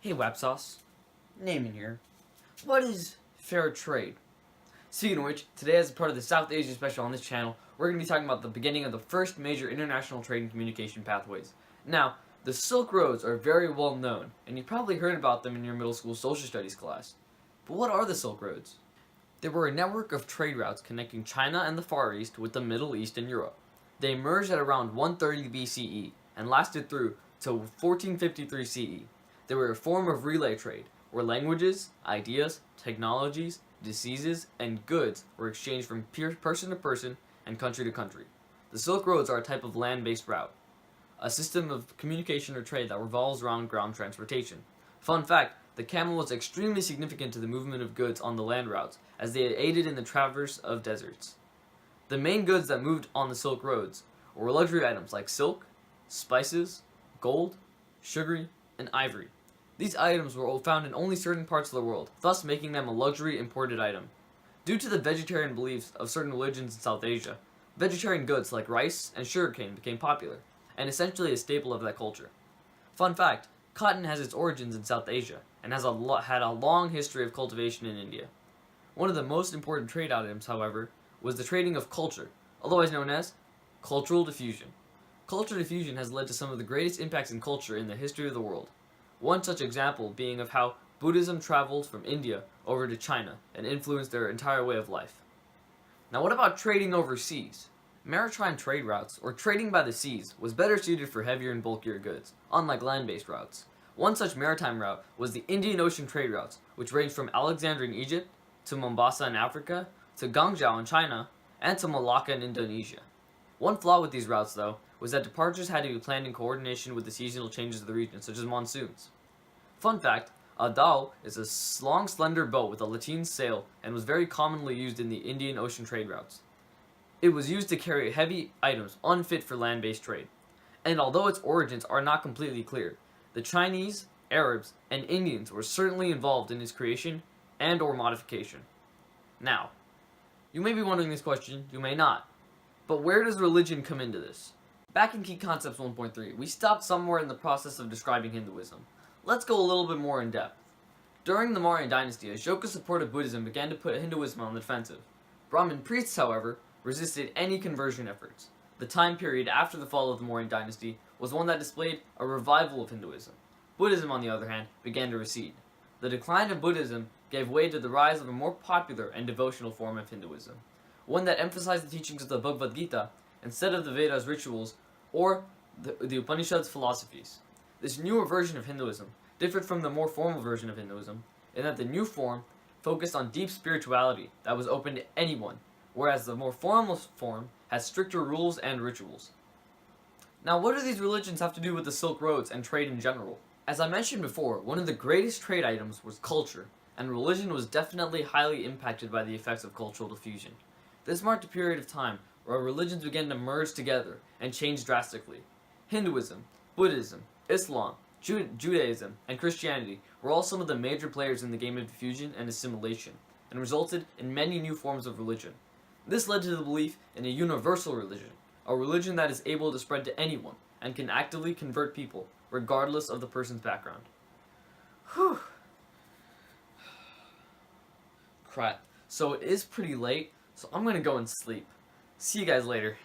Hey Wapsauce, Naaman here. What is fair trade? Speaking of which, today as a part of the South Asia special on this channel, we're going to be talking about the beginning of the first major international trade and communication pathways. Now, the Silk Roads are very well known, and you probably heard about them in your middle school social studies class. But what are the Silk Roads? They were a network of trade routes connecting China and the Far East with the Middle East and Europe. They emerged at around 130 BCE and lasted through to 1453 CE. They were a form of relay trade, where languages, ideas, technologies, diseases, and goods were exchanged from person to person and country to country. The Silk Roads are a type of land-based route, a system of communication or trade that revolves around ground transportation. Fun fact, the camel was extremely significant to the movement of goods on the land routes, as they aided in the traverse of deserts. The main goods that moved on the Silk Roads were luxury items like silk, spices, gold, sugar, and ivory. These items were found in only certain parts of the world, thus making them a luxury imported item. Due to the vegetarian beliefs of certain religions in South Asia, vegetarian goods like rice and sugarcane became popular, and essentially a staple of that culture. Fun fact, cotton has its origins in South Asia, and has had a long history of cultivation in India. One of the most important trade items, however, was the trading of culture, otherwise known as cultural diffusion. Cultural diffusion has led to some of the greatest impacts in culture in the history of the world. One such example being of how Buddhism traveled from India over to China and influenced their entire way of life. Now what about trading overseas? Maritime trade routes, or trading by the seas, was better suited for heavier and bulkier goods, unlike land-based routes. One such maritime route was the Indian Ocean trade routes, which ranged from Alexandria in Egypt, to Mombasa in Africa, to Guangzhou in China, and to Malacca in Indonesia. One flaw with these routes, though, was that departures had to be planned in coordination with the seasonal changes of the region, such as monsoons. Fun fact, a dhow is a long, slender boat with a lateen sail and was very commonly used in the Indian Ocean trade routes. It was used to carry heavy items unfit for land-based trade. And although its origins are not completely clear, the Chinese, Arabs, and Indians were certainly involved in its creation and or modification. Now, you may be wondering this question, you may not. But where does religion come into this? Back in Key Concepts 1.3, we stopped somewhere in the process of describing Hinduism. Let's go a little bit more in depth. During the Mauryan dynasty, Ashoka-supported Buddhism began to put Hinduism on the defensive. Brahmin priests, however, resisted any conversion efforts. The time period after the fall of the Mauryan dynasty was one that displayed a revival of Hinduism. Buddhism, on the other hand, began to recede. The decline of Buddhism gave way to the rise of a more popular and devotional form of Hinduism, one that emphasized the teachings of the Bhagavad Gita instead of the Vedas rituals or the Upanishads philosophies. This newer version of Hinduism differed from the more formal version of Hinduism in that the new form focused on deep spirituality that was open to anyone, whereas the more formal form has stricter rules and rituals. Now, what do these religions have to do with the Silk Roads and trade in general? As I mentioned before, one of the greatest trade items was culture, and religion was definitely highly impacted by the effects of cultural diffusion. This marked a period of time where religions began to merge together and change drastically. Hinduism, Buddhism, Islam, Judaism, and Christianity were all some of the major players in the game of diffusion and assimilation, and resulted in many new forms of religion. This led to the belief in a universal religion, a religion that is able to spread to anyone, and can actively convert people, regardless of the person's background. Whew. Crap. So it is pretty late, so I'm gonna go and sleep. See you guys later.